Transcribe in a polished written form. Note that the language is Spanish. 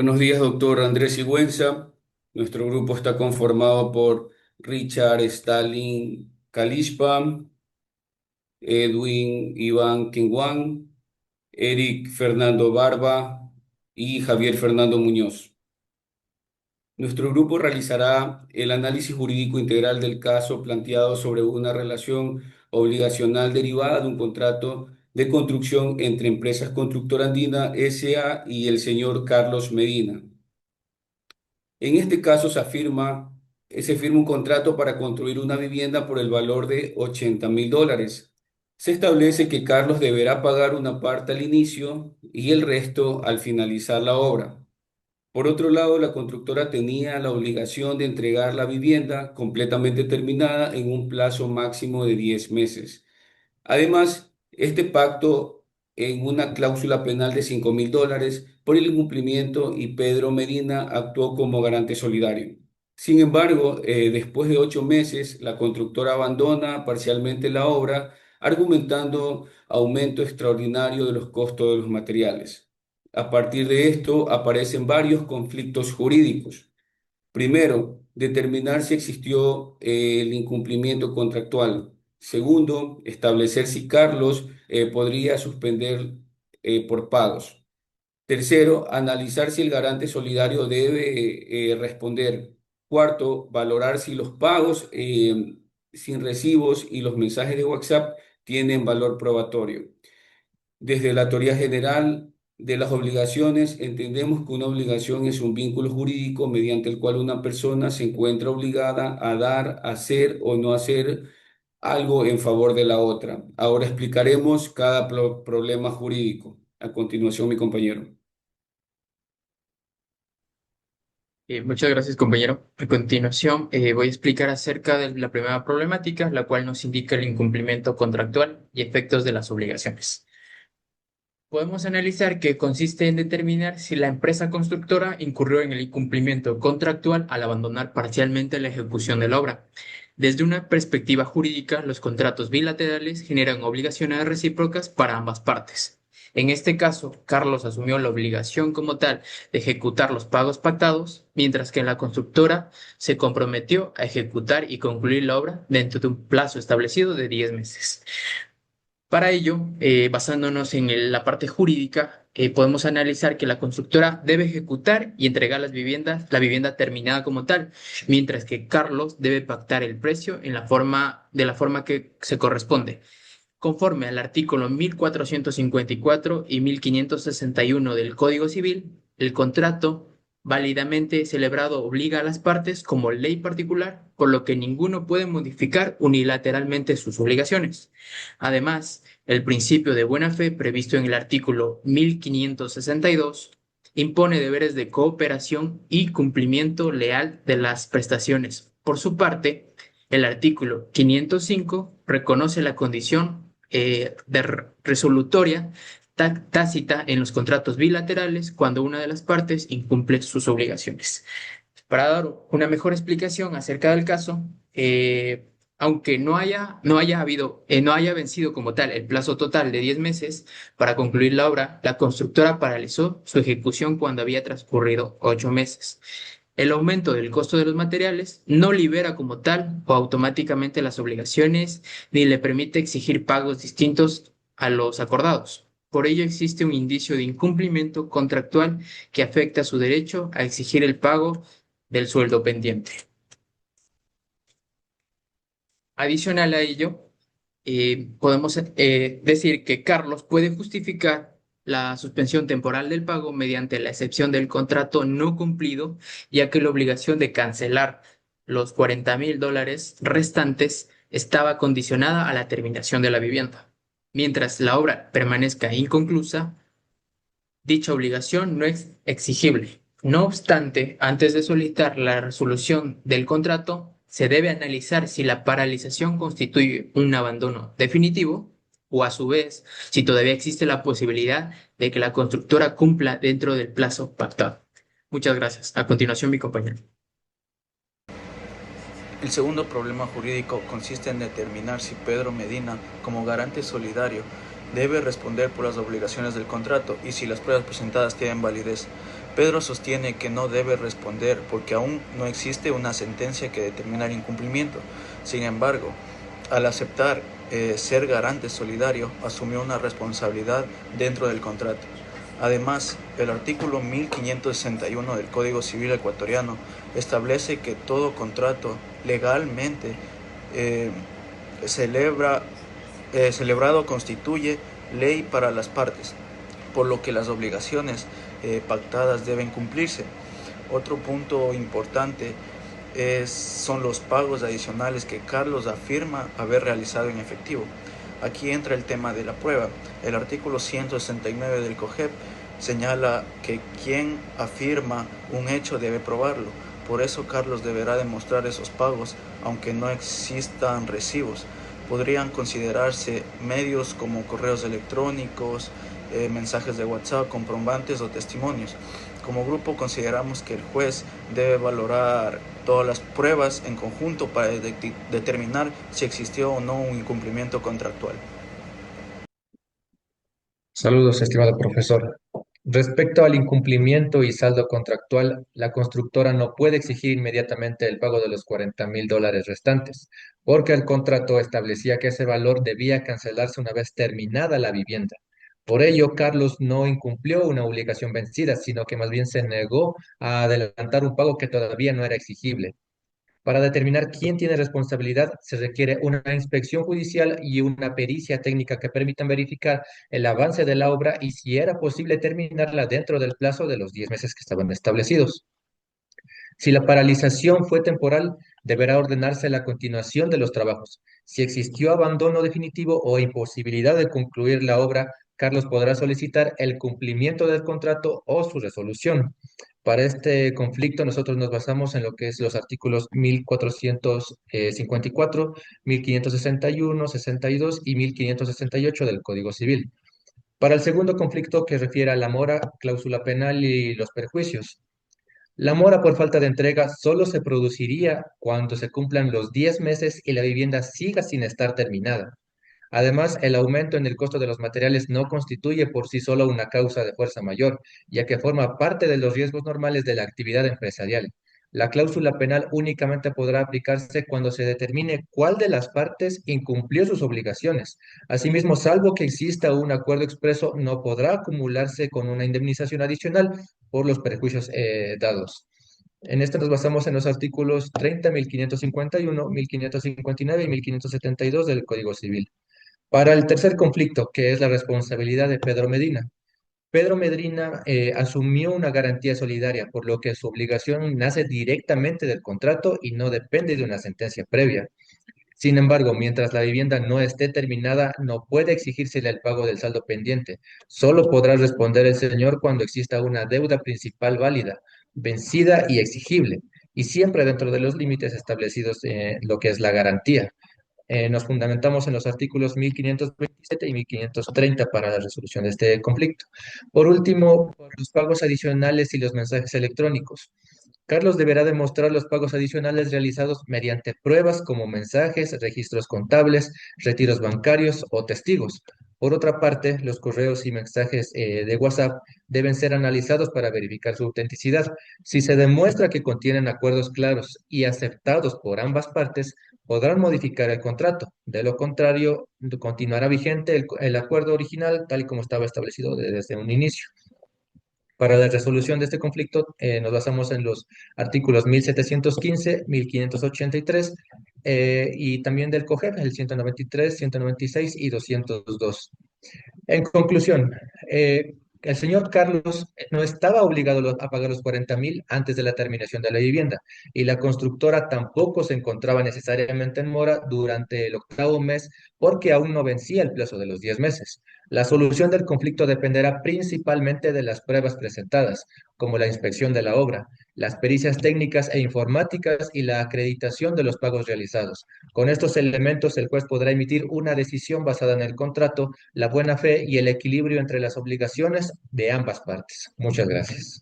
Buenos días, doctor Andrés Sigüenza. Nuestro grupo está conformado por Richard Stalin Kalispa, Edwin Iván Kenguán, Eric Fernando Barba y Javier Fernando Muñoz. Nuestro grupo realizará el análisis jurídico integral del caso planteado sobre una relación obligacional derivada de un contrato de construcción entre Empresas Constructora Andina S.A. y el señor Carlos Medina. En este caso se firma un contrato para construir una vivienda por el valor de $80.000. Se establece que Carlos deberá pagar una parte al inicio y el resto al finalizar la obra. Por otro lado, la constructora tenía la obligación de entregar la vivienda completamente terminada en un plazo máximo de 10 meses. Además, este pacto en una cláusula penal de $5.000 por el incumplimiento y Pedro Medina actuó como garante solidario. Sin embargo, después de 8 meses, la constructora abandona parcialmente la obra, argumentando aumento extraordinario de los costos de los materiales. A partir de esto aparecen varios conflictos jurídicos. Primero, determinar si existió el incumplimiento contractual. Segundo, establecer si Carlos podría suspender por pagos. Tercero, analizar si el garante solidario debe responder. Cuarto, valorar si los pagos sin recibos y los mensajes de WhatsApp tienen valor probatorio. Desde la teoría general de las obligaciones, entendemos que una obligación es un vínculo jurídico mediante el cual una persona se encuentra obligada a dar, hacer o no hacer algo en favor de la otra. Ahora explicaremos cada problema jurídico. A continuación, mi compañero. Muchas gracias, compañero. A continuación, voy a explicar acerca de la primera problemática, la cual nos indica el incumplimiento contractual y efectos de las obligaciones. Podemos analizar que consiste en determinar si la empresa constructora incurrió en el incumplimiento contractual al abandonar parcialmente la ejecución de la obra. Desde una perspectiva jurídica, los contratos bilaterales generan obligaciones recíprocas para ambas partes. En este caso, Carlos asumió la obligación como tal de ejecutar los pagos pactados, mientras que la constructora se comprometió a ejecutar y concluir la obra dentro de un plazo establecido de 10 meses. Para ello, basándonos en la parte jurídica, podemos analizar que la constructora debe ejecutar y entregar la vivienda terminada como tal, mientras que Carlos debe pactar el precio de la forma que se corresponde. Conforme al artículo 1454 y 1561 del Código Civil, el contrato válidamente celebrado obliga a las partes como ley particular, por lo que ninguno puede modificar unilateralmente sus obligaciones. Además, el principio de buena fe previsto en el artículo 1562 impone deberes de cooperación y cumplimiento leal de las prestaciones. Por su parte, el artículo 505 reconoce la condición resolutoria tácita en los contratos bilaterales cuando una de las partes incumple sus obligaciones. Para dar una mejor explicación acerca del caso, aunque no haya vencido como tal el plazo total de 10 meses para concluir la obra, la constructora paralizó su ejecución cuando había transcurrido 8 meses. El aumento del costo de los materiales no libera como tal o automáticamente las obligaciones ni le permite exigir pagos distintos a los acordados. Por ello existe un indicio de incumplimiento contractual que afecta su derecho a exigir el pago del sueldo pendiente. Adicional a ello, podemos decir que Carlos puede justificar la suspensión temporal del pago mediante la excepción del contrato no cumplido, ya que la obligación de cancelar los $40.000 restantes estaba condicionada a la terminación de la vivienda. Mientras la obra permanezca inconclusa, dicha obligación no es exigible. No obstante, antes de solicitar la resolución del contrato, se debe analizar si la paralización constituye un abandono definitivo o, a su vez, si todavía existe la posibilidad de que la constructora cumpla dentro del plazo pactado. Muchas gracias. A continuación, mi compañero. El segundo problema jurídico consiste en determinar si Pedro Medina, como garante solidario, debe responder por las obligaciones del contrato y si las pruebas presentadas tienen validez. Pedro sostiene que no debe responder porque aún no existe una sentencia que determina el incumplimiento. Sin embargo, al aceptar ser garante solidario, asumió una responsabilidad dentro del contrato. Además, el artículo 1561 del Código Civil ecuatoriano establece que todo contrato legalmente eh, celebrado constituye ley para las partes, por lo que las obligaciones pactadas deben cumplirse. Otro punto importante son los pagos adicionales que Carlos afirma haber realizado en efectivo. Aquí entra el tema de la prueba. El artículo 169 del COGEP señala que quien afirma un hecho debe probarlo. Por eso Carlos deberá demostrar esos pagos, aunque no existan recibos. Podrían considerarse medios como correos electrónicos, mensajes de WhatsApp, comprobantes o testimonios. Como grupo consideramos que el juez debe valorar todas las pruebas en conjunto para determinar si existió o no un incumplimiento contractual. Saludos, estimado profesor. Respecto al incumplimiento y saldo contractual, la constructora no puede exigir inmediatamente el pago de los $40,000 restantes, porque el contrato establecía que ese valor debía cancelarse una vez terminada la vivienda. Por ello, Carlos no incumplió una obligación vencida, sino que más bien se negó a adelantar un pago que todavía no era exigible. Para determinar quién tiene responsabilidad, se requiere una inspección judicial y una pericia técnica que permitan verificar el avance de la obra y si era posible terminarla dentro del plazo de los 10 meses que estaban establecidos. Si la paralización fue temporal, deberá ordenarse la continuación de los trabajos. Si existió abandono definitivo o imposibilidad de concluir la obra, Carlos podrá solicitar el cumplimiento del contrato o su resolución. Para este conflicto, nosotros nos basamos en lo que es los artículos 1454, 1561, 62 y 1568 del Código Civil. Para el segundo conflicto, que refiere a la mora, cláusula penal y los perjuicios, la mora por falta de entrega solo se produciría cuando se cumplan los 10 meses y la vivienda siga sin estar terminada. Además, el aumento en el costo de los materiales no constituye por sí solo una causa de fuerza mayor, ya que forma parte de los riesgos normales de la actividad empresarial. La cláusula penal únicamente podrá aplicarse cuando se determine cuál de las partes incumplió sus obligaciones. Asimismo, salvo que exista un acuerdo expreso, no podrá acumularse con una indemnización adicional por los perjuicios dados. En esto nos basamos en los artículos 30, 1551, 1559 y 1572 del Código Civil. Para el tercer conflicto, que es la responsabilidad de Pedro Medina. Pedro Medina asumió una garantía solidaria, por lo que su obligación nace directamente del contrato y no depende de una sentencia previa. Sin embargo, mientras la vivienda no esté terminada, no puede exigírsele el pago del saldo pendiente. Solo podrá responder el señor cuando exista una deuda principal válida, vencida y exigible, y siempre dentro de los límites establecidos en lo que es la garantía. Nos fundamentamos en los artículos 1527 y 1530 para la resolución de este conflicto. Por último, por los pagos adicionales y los mensajes electrónicos. Carlos deberá demostrar los pagos adicionales realizados mediante pruebas como mensajes, registros contables, retiros bancarios o testigos. Por otra parte, los correos y mensajes de WhatsApp deben ser analizados para verificar su autenticidad. Si se demuestra que contienen acuerdos claros y aceptados por ambas partes, podrán modificar el contrato. De lo contrario, continuará vigente el acuerdo original tal y como estaba establecido desde un inicio. Para la resolución de este conflicto nos basamos en los artículos 1715, 1583 y también del COGEP, el 193, 196 y 202. En conclusión, el señor Carlos no estaba obligado a pagar los 40,000 antes de la terminación de la vivienda y la constructora tampoco se encontraba necesariamente en mora durante el octavo mes porque aún no vencía el plazo de los 10 meses. La solución del conflicto dependerá principalmente de las pruebas presentadas, como la inspección de la obra, las pericias técnicas e informáticas y la acreditación de los pagos realizados. Con estos elementos, el juez podrá emitir una decisión basada en el contrato, la buena fe y el equilibrio entre las obligaciones de ambas partes. Muchas gracias.